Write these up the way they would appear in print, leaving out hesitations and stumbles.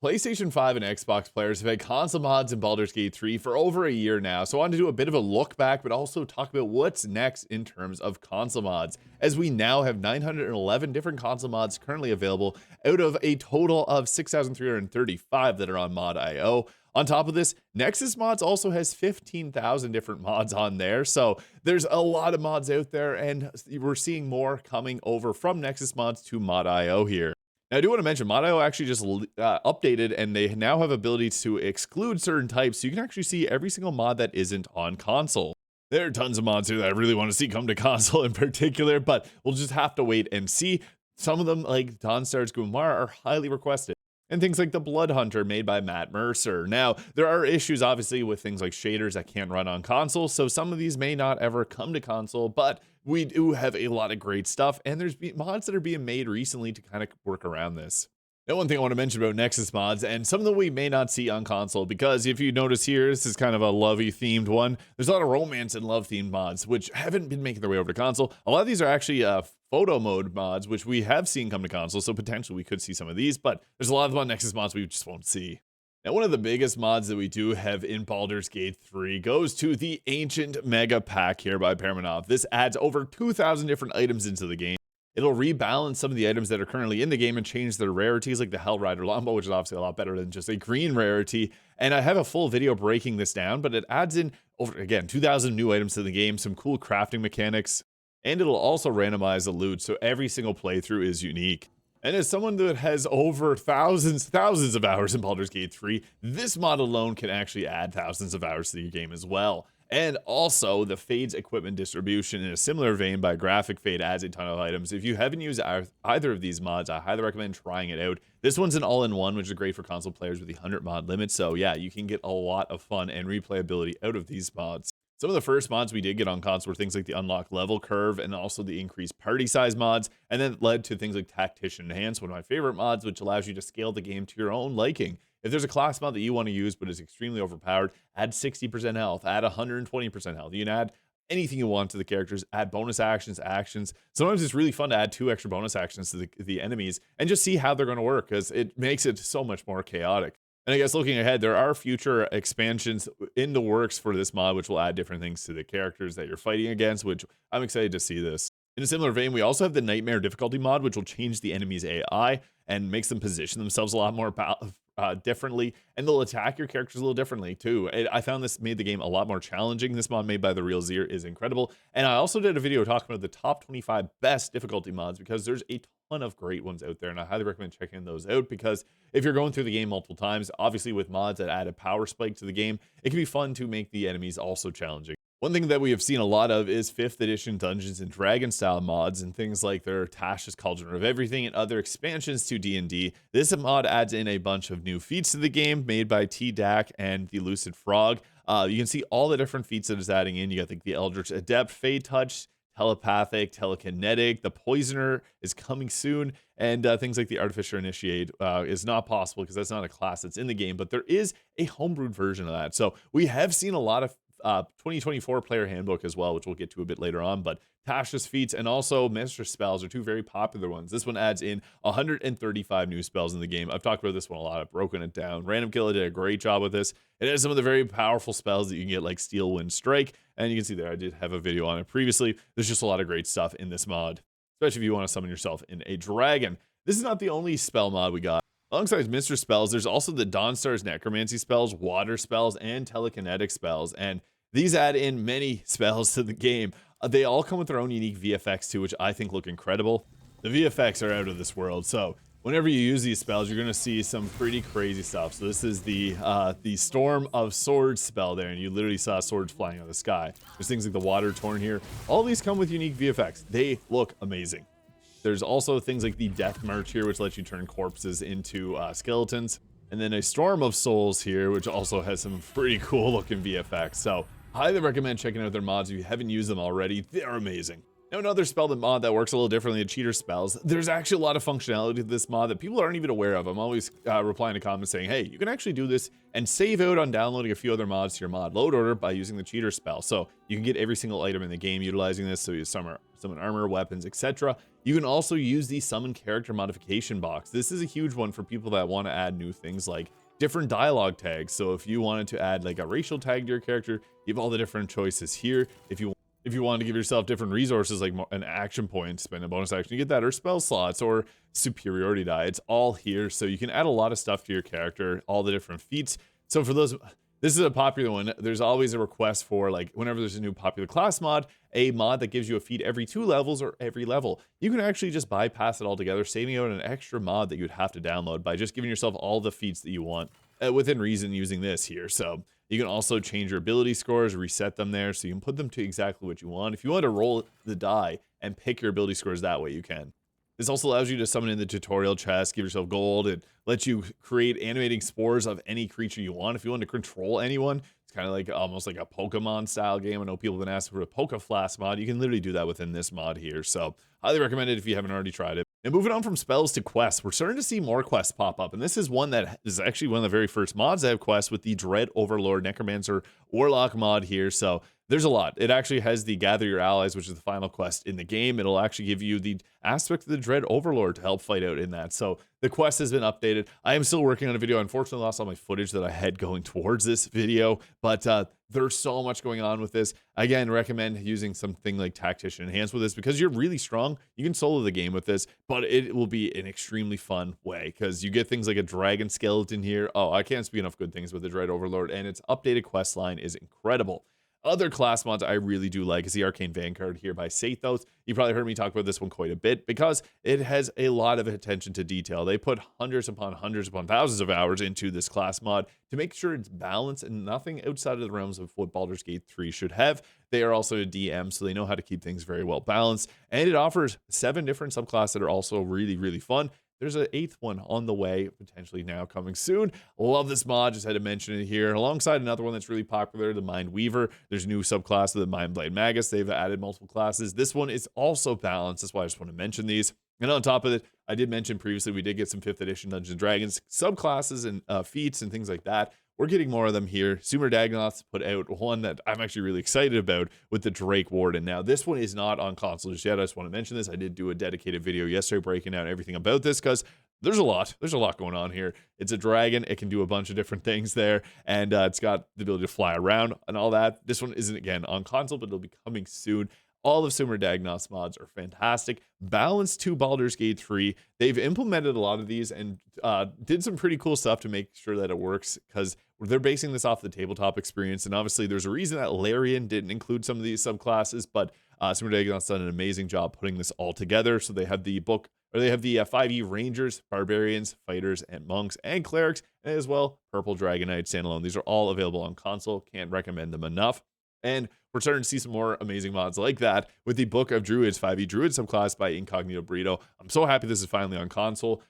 PlayStation 5 and Xbox players have had console mods in Baldur's Gate 3 for over a year now, so I wanted to do a bit of a look back, but also talk about what's next in terms of console mods, as we now have 911 different console mods currently available out of a total of 6,335 that are on Mod.io. On top of this, Nexus Mods also has 15,000 different mods on there, so there's a lot of mods out there, and we're seeing more coming over from Nexus Mods to Mod.io here. Now, I do want to mention, Modio actually just updated, and they now have ability to exclude certain types, so you can actually see every single mod that isn't on console. There are tons of mods here that I really want to see come to console in particular, but we'll just have to wait and see. Some of them, like Dawnstar's Gumar, are highly requested. And things like the Blood Hunter made by Matt Mercer. Now, there are issues, obviously, with things like shaders that can't run on console, so some of these may not ever come to console, but we do have a lot of great stuff, and there's mods that are being made recently to kind of work around this. Now, one thing I want to mention about Nexus mods, and some of them we may not see on console, because if you notice here, this is kind of a lovey-themed one. There's a lot of romance and love-themed mods, which haven't been making their way over to console. A lot of these are actually photo mode mods, which we have seen come to console, so potentially we could see some of these, but there's a lot of them on Nexus mods we just won't see. Now, one of the biggest mods that we do have in Baldur's Gate 3 goes to the Ancient Mega Pack here by Permanov. This adds over 2,000 different items into the game. It'll rebalance some of the items that are currently in the game and change their rarities, like the Hellrider Longbow, which is obviously a lot better than just a green rarity. And I have a full video breaking this down, but it adds in, over again, 2,000 new items to the game, some cool crafting mechanics, and it'll also randomize the loot, so every single playthrough is unique. And as someone that has over thousands of hours in Baldur's Gate 3, this mod alone can actually add thousands of hours to your game as well. And also, the Fade's equipment distribution in a similar vein by Graphic Fade adds a ton of items. If you haven't used either of these mods, I highly recommend trying it out. This one's an all-in-one, which is great for console players with the 100 mod limit. So yeah, you can get a lot of fun and replayability out of these mods. Some of the first mods we did get on console were things like the unlock level curve and also the increased party size mods, and then it led to things like Tactician Enhance, one of my favorite mods, which allows you to scale the game to your own liking. If there's a class mod that you want to use but is extremely overpowered, add 60% health, add 120% health. You can add anything you want to the characters, add bonus actions. Sometimes it's really fun to add 2 extra bonus actions to the enemies and just see how they're going to work, because it makes it so much more chaotic. And I guess looking ahead, there are future expansions in the works for this mod, which will add different things to the characters that you're fighting against, which I'm excited to see this. In a similar vein, we also have the Nightmare difficulty mod, which will change the enemy's AI and makes them position themselves a lot more differently, and they'll attack your characters a little differently too. I found this made the game a lot more challenging. This mod made by the Real Zir is incredible, and I also did a video talking about the top 25 best difficulty mods, because there's a ton of great ones out there, and I highly recommend checking those out, because if you're going through the game multiple times, obviously with mods that add a power spike to the game, it can be fun to make the enemies also challenging. One thing that we have seen a lot of is 5th edition Dungeons and Dragons style mods, and things like their Tasha's Cauldron of Everything and other expansions to D&D. This mod adds in a bunch of new feats to the game made by T-Dac and the Lucid Frog. You can see all the different feats that it's adding in. You got the Eldritch Adept, Fade Touch, Telepathic, Telekinetic, the Poisoner is coming soon, and things like the Artificer Initiate is not possible because that's not a class that's in the game, but there is a homebrewed version of that. So we have seen a lot of 2024 player handbook as well, which we'll get to a bit later on, but Tasha's feats and also Mistress spells are 2 very popular ones. This one adds in 135 new spells in the game. I've talked about this one a lot. I've broken it down. Random Killer did a great job with this. It has some of the very powerful spells that you can get, like Steel Wind Strike, and you can see there I did have a video on it previously. There's just a lot of great stuff in this mod, especially if you want to summon yourself in a dragon. This is not the only spell mod we got. Alongside Mistress spells, there's also the Dawnstar's Necromancy spells, Water spells, and Telekinetic spells, and these add in many spells to the game. They all come with their own unique VFX too, which I think look incredible. The VFX are out of this world, so whenever you use these spells, you're going to see some pretty crazy stuff. So this is the Storm of Swords spell there, and you literally saw swords flying out of the sky. There's things like the Water Torn here. All these come with unique VFX. They look amazing. There's also things like the Death March here, which lets you turn corpses into skeletons. And then a Storm of Souls here, which also has some pretty cool looking VFX. So highly recommend checking out their mods if you haven't used them already. They're amazing. Now, another spell mod that works a little differently than cheater spells. There's actually a lot of functionality to this mod that people aren't even aware of. I'm always replying to comments saying, hey, you can actually do this and save out on downloading a few other mods to your mod load order by using the cheater spell. So you can get every single item in the game utilizing this. So some summon armor, weapons, etc. You can also use the summon character modification box. This is a huge one for people that want to add new things like different dialogue tags. So if you wanted to add like a racial tag to your character, you have all the different choices here. If you want to give yourself different resources like an action point, spend a bonus action, you get that, or spell slots, or superiority die, it's all here. So you can add a lot of stuff to your character, all the different feats. So for those, this is a popular one. There's always a request for, like, whenever there's a new popular class mod, a mod that gives you a feat every 2 levels or every level. You can actually just bypass it altogether, saving out an extra mod that you'd have to download by just giving yourself all the feats that you want within reason using this here. So you can also change your ability scores, reset them there, so you can put them to exactly what you want. If you want to roll the die and pick your ability scores that way, you can. This also allows you to summon in the tutorial chest, give yourself gold, and lets you create animating spores of any creature you want. If you want to control anyone, it's kind of like almost like a Pokemon style game. I know people have been asking for a Poke Flask mod. You can literally do that within this mod here. So highly recommend it if you haven't already tried it. And moving on from spells to quests, we're starting to see more quests pop up. And this is one that is actually one of the very first mods that have quests with the Dread Overlord Necromancer Warlock mod here. So there's a lot. It actually has the Gather Your Allies, which is the final quest in the game. It'll actually give you the aspect of the Dread Overlord to help fight out in that. So the quest has been updated. I am still working on a video. Unfortunately, I lost all my footage that I had going towards this video, but there's so much going on with this. Again, recommend using something like Tactician Enhanced with this because you're really strong. You can solo the game with this, but it will be an extremely fun way because you get things like a dragon skeleton here. Oh, I can't speak enough good things with the Dread Overlord, and its updated quest line is incredible. Other class mods I really do like is the Arcane Vanguard here by Sathos. You probably heard me talk about this one quite a bit because it has a lot of attention to detail. They put hundreds upon thousands of hours into this class mod to make sure it's balanced and nothing outside of the realms of what Baldur's Gate 3 should have. They are also a DM, so they know how to keep things very well balanced. And it offers 7 different subclasses that are also really, really fun. There's an 8th one on the way, potentially now coming soon. Love this mod, just had to mention it here. Alongside another one that's really popular, the Mind Weaver. There's a new subclass of the Mind Blade Magus. They've added multiple classes. This one is also balanced. That's why I just want to mention these. And on top of it, I did mention previously we did get some 5th edition Dungeons & Dragons subclasses and feats and things like that. We're getting more of them here. Sumer Dagonoths put out one that I'm actually really excited about with the Drake Warden. Now, this one is not on console just yet. I just want to mention this. I did do a dedicated video yesterday breaking down everything about this because there's a lot going on here. It's a dragon. It can do a bunch of different things there, and it's got the ability to fly around and all that. This one isn't, again, on console, but it'll be coming soon. All of Sumer Dagonoth's mods are fantastic. Balanced to Baldur's Gate 3. They've implemented a lot of these and did some pretty cool stuff to make sure that it works because they're basing this off the tabletop experience. And obviously, there's a reason that Larian didn't include some of these subclasses, but Sumer Dagonoth's done an amazing job putting this all together. So they have the book, or they have the 5e Rangers, Barbarians, Fighters, and Monks, and Clerics, and as well, Purple Dragon Knight standalone. These are all available on console. Can't recommend them enough. And we're starting to see some more amazing mods like that with the Book of Druids 5e Druid subclass by Incognito Burrito. I'm so happy this is finally on console.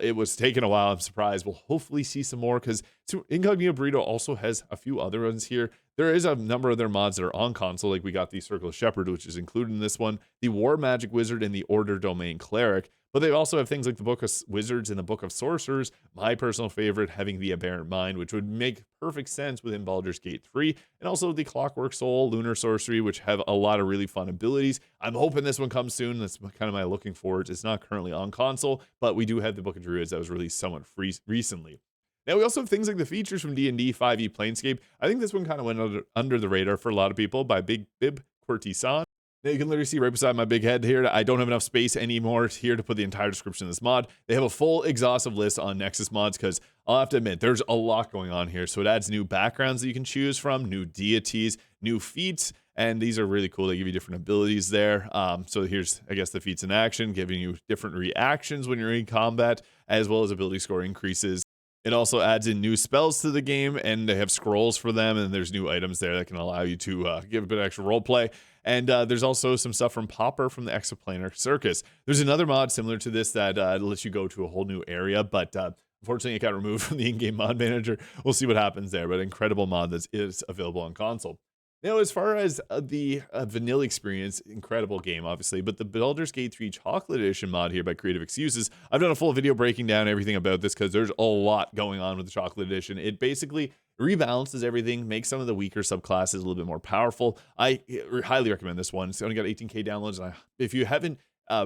It was taking a while. I'm surprised. We'll hopefully see some more because Incognito Burrito also has a few other ones here. There is a number of their mods that are on console, like we got the Circle of Shepherd, which is included in this one, the War Magic Wizard, and the Order Domain Cleric. But they also have things like the Book of Wizards and the Book of Sorcerers, my personal favorite, having the Aberrant Mind, which would make perfect sense within Baldur's Gate 3, and also the Clockwork Soul, Lunar Sorcery, which have a lot of really fun abilities. I'm hoping this one comes soon. That's kind of my looking forward. It's not currently on console, but we do have the Book of Druids that was released somewhat recently. Now, we also have things like the features from D&D 5e Planescape. I think this one kind of went under the radar for a lot of people by Big Bib Quirtisan. Now, you can literally see right beside my big head here, I don't have enough space anymore here to put the entire description of this mod. They have a full exhaustive list on Nexus mods because I'll have to admit, there's a lot going on here. So it adds new backgrounds that you can choose from, new deities, new feats, and these are really cool. They give you different abilities there. So here's, I guess, the feats in action, giving you different reactions when you're in combat, as well as ability score increases. It also adds in new spells to the game, and they have scrolls for them, and there's new items there that can allow you to give a bit of extra roleplay. And there's also some stuff from Popper from the Exoplanar Circus. There's another mod similar to this that lets you go to a whole new area, but unfortunately it got removed from the in-game mod manager. We'll see what happens there, but incredible mod that is available on console. Now, as far as the vanilla experience, incredible game, obviously, but the Baldur's Gate 3 Chocolate Edition mod here by Creative Excuses, I've done a full video breaking down everything about this because there's a lot going on with the Chocolate Edition. It basically rebalances everything, makes some of the weaker subclasses a little bit more powerful. I highly recommend this one. It's only got 18k downloads. And if you haven't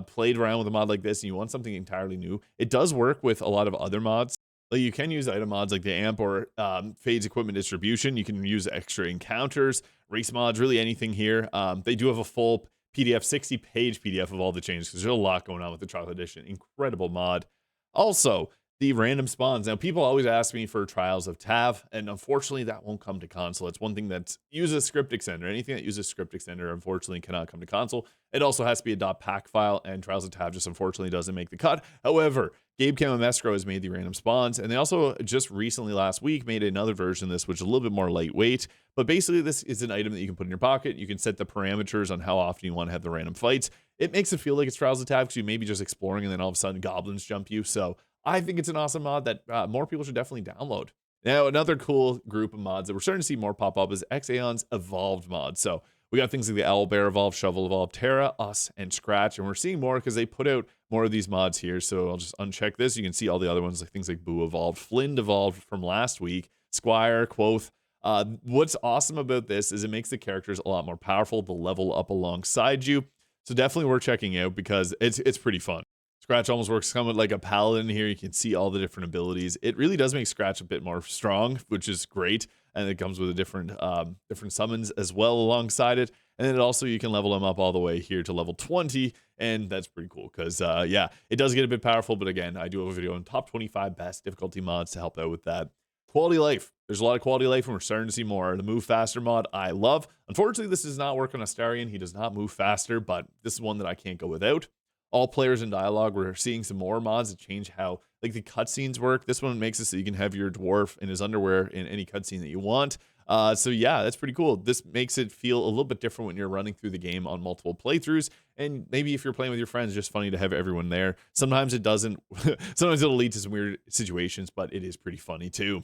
played around with a mod like this and you want something entirely new, it does work with a lot of other mods. Like you can use item mods like the amp or Fade's equipment distribution. You can use extra encounters, race mods, really anything here. They do have a full PDF, 60-page PDF of all the changes because there's a lot going on with the Trial Edition. Incredible mod. Also, the random spawns. Now, people always ask me for Trials of Tav, and unfortunately, that won't come to console. It's one thing that uses script extender. Anything that uses script extender, unfortunately, cannot come to console. It also has to be a .pack file, and Trials of Tav just unfortunately doesn't make the cut. However, Gabe Cam and Escrow has made the random spawns, and they also just recently last week made another version of this, which is a little bit more lightweight. But basically, this is an item that you can put in your pocket. You can set the parameters on how often you want to have the random fights. It makes it feel like it's Trials of Tav because you may be just exploring, and then all of a sudden, goblins jump you. So I think it's an awesome mod that more people should definitely download. Now, another cool group of mods that we're starting to see more pop up is Xaeon's Evolved mod. So we got things like the Owlbear Evolved, Shovel Evolved, Terra, Us, and Scratch. And we're seeing more because they put out more of these mods here. So I'll just uncheck this. You can see all the other ones, like things like Boo Evolved, Flynn Evolved from last week, Squire, Quoth. What's awesome about this is it makes the characters a lot more powerful to level up alongside you. So definitely worth checking out because it's pretty fun. Scratch almost works somewhat like a paladin here. You can see all the different abilities. It really does make Scratch a bit more strong, which is great. And it comes with a different summons as well alongside it. And then also you can level them up all the way here to level 20. And that's pretty cool because, yeah, it does get a bit powerful. But again, I do have a video on top 25 best difficulty mods to help out with that. Quality of life. There's a lot of quality of life, and we're starting to see more. The Move Faster mod, I love. Unfortunately, this does not work on Astarion. He does not move faster, but this is one that I can't go without. All players in dialogue, we're seeing some more mods that change how like the cutscenes work. This one makes it so you can have your dwarf in his underwear in any cutscene that you want. So yeah, that's pretty cool. This makes it feel a little bit different when you're running through the game on multiple playthroughs. And maybe if you're playing with your friends, it's just funny to have everyone there. Sometimes it doesn't. Sometimes it'll lead to some weird situations, but it is pretty funny too.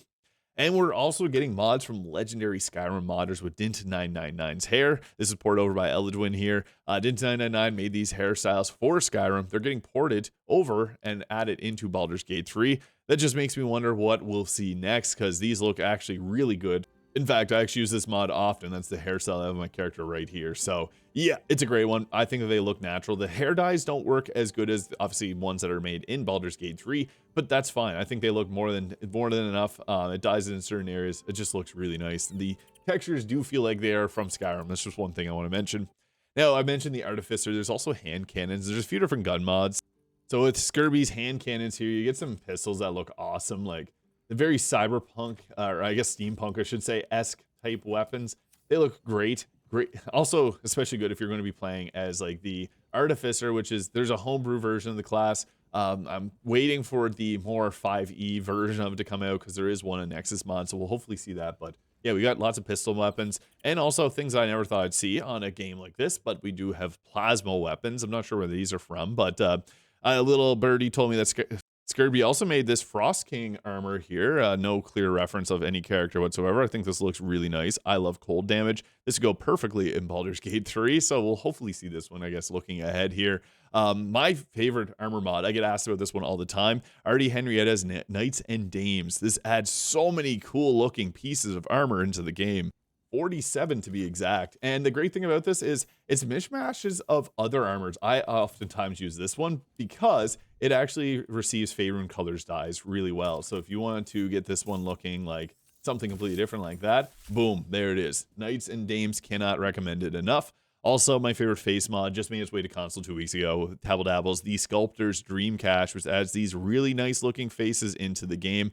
And we're also getting mods from legendary Skyrim modders with Dint999's hair. This is ported over by Eladwin here. Dint999 made these hairstyles for Skyrim. They're getting ported over and added into Baldur's Gate 3. That just makes me wonder what we'll see next because these look actually really good. In fact, I actually use this mod often. That's the hairstyle of my character right here. So yeah, it's a great one. I think that they look natural. The hair dyes don't work as good as obviously ones that are made in Baldur's Gate 3, but that's fine. I think they look more than enough. It dyes it in certain areas. It just looks really nice. The textures do feel like they are from Skyrim. That's just one thing I want to mention. Now, I mentioned the Artificer. There's also hand cannons. There's a few different gun mods. So with Skirby's hand cannons here, you get some pistols that look awesome, like the very cyberpunk, or I guess steampunk, I should say, esque type weapons. They look great. Great. Also, especially good if you're going to be playing as like the Artificer, which is, there's a homebrew version of the class. I'm waiting for the more 5e version of it to come out because there is one in Nexus mod, so we'll hopefully see that. But yeah, we got lots of pistol weapons and also things I never thought I'd see on a game like this, but we do have plasma weapons. I'm not sure where these are from, but a little birdie told me that Skirby also made this Frost King armor here. No clear reference of any character whatsoever. I think this looks really nice. I love cold damage. This would go perfectly in Baldur's Gate 3, so we'll hopefully see this one, I guess, looking ahead here. My favorite armor mod, I get asked about this one all the time, Artie Henrietta's Knights and Dames. This adds so many cool looking pieces of armor into the game. 47 to be exact. And the great thing about this is it's mishmashes of other armors. I oftentimes use this one because it actually receives Faerun Colors dyes really well. So if you want to get this one looking like something completely different like that, boom, there it is. Knights and Dames, cannot recommend it enough. Also, my favorite face mod just made its way to console 2 weeks ago. Tabble Dabbles, the Sculptor's Dream Cache, which adds these really nice looking faces into the game.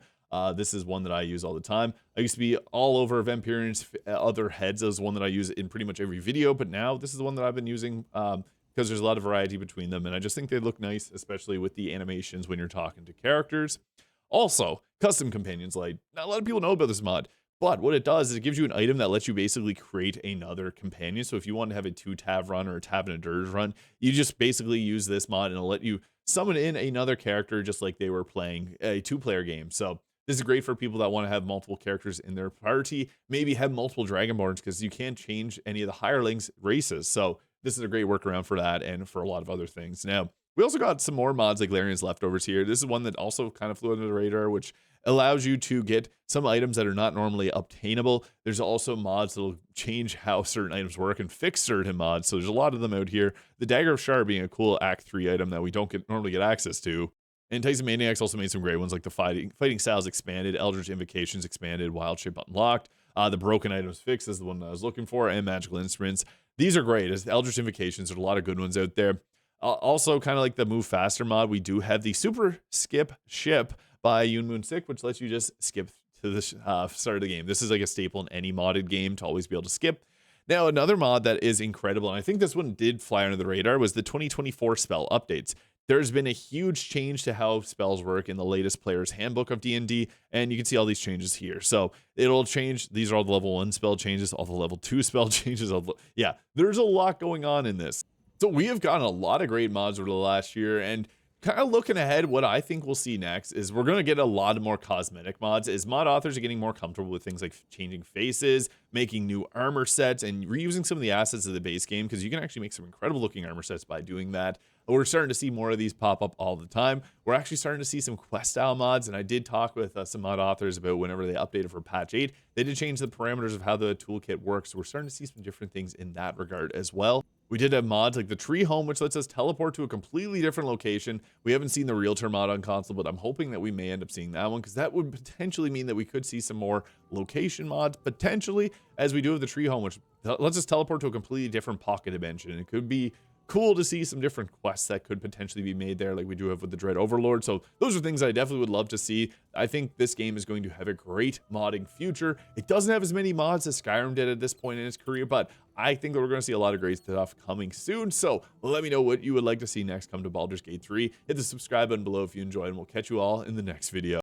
This is one that I use all the time. I used to be all over Vampirion's other heads as one that I use in pretty much every video, but now this is the one that I've been using because there's a lot of variety between them, and I just think they look nice, especially with the animations when you're talking to characters. Also, custom companions light. Not a lot of people know about this mod, but what it does is it gives you an item that lets you basically create another companion. So if you want to have a 2-Tav run or a Tav and a Dirge run, you just basically use this mod and it'll let you summon in another character just like they were playing a 2-player game. So this is great for people that want to have multiple characters in their party, maybe have multiple Dragonborns because you can't change any of the hirelings races. So this is a great workaround for that and for a lot of other things. Now, we also got some more mods like Larian's Leftovers here. This is one that also kind of flew under the radar, which allows you to get some items that are not normally obtainable. There's also mods that'll change how certain items work and fix certain mods. So there's a lot of them out here. The Dagger of Shar being a cool Act 3 item that we don't normally get access to. And Tyson Maniacs also made some great ones, like the Fighting Styles expanded, Eldritch Invocations expanded, Wild Shape unlocked, the Broken Items fixed is the one that I was looking for, and Magical Instruments. These are great. As Eldritch Invocations, there's a lot of good ones out there. Also, kind of like the Move Faster mod, we do have the Super Skip Ship by Yoon Moon Sick, which lets you just skip to the start of the game. This is like a staple in any modded game to always be able to skip. Now, another mod that is incredible, and I think this one did fly under the radar, was the 2024 spell updates. There's been a huge change to how spells work in the latest player's handbook of D&D, and you can see all these changes here. So it'll change. These are all the level 1 spell changes, all the level 2 spell changes. Yeah, there's a lot going on in this. So we have gotten a lot of great mods over the last year, and kind of looking ahead, what I think we'll see next is we're going to get a lot more cosmetic mods as mod authors are getting more comfortable with things like changing faces, making new armor sets, and reusing some of the assets of the base game, because you can actually make some incredible looking armor sets by doing that. We're starting to see more of these pop up all the time. We're actually starting to see some quest style mods, and I did talk with some mod authors about whenever they updated for patch 8, they did change the parameters of how the toolkit works. So we're starting to see some different things in that regard as well. We did have mods like the Tree Home, which lets us teleport to a completely different location. We haven't seen the Realtor mod on console, but I'm hoping that we may end up seeing that one, because that would potentially mean that we could see some more location mods, potentially, as we do have the Tree Home, which lets us teleport to a completely different pocket dimension. And it could be cool to see some different quests that could potentially be made there, like we do have with the Dread Overlord. So those are things I definitely would love to see. I think this game is going to have a great modding future. It doesn't have as many mods as Skyrim did at this point in its career, but I think that we're going to see a lot of great stuff coming soon. So let me know what you would like to see next come to Baldur's Gate 3. Hit the subscribe button below if you enjoyed, and we'll catch you all in the next video.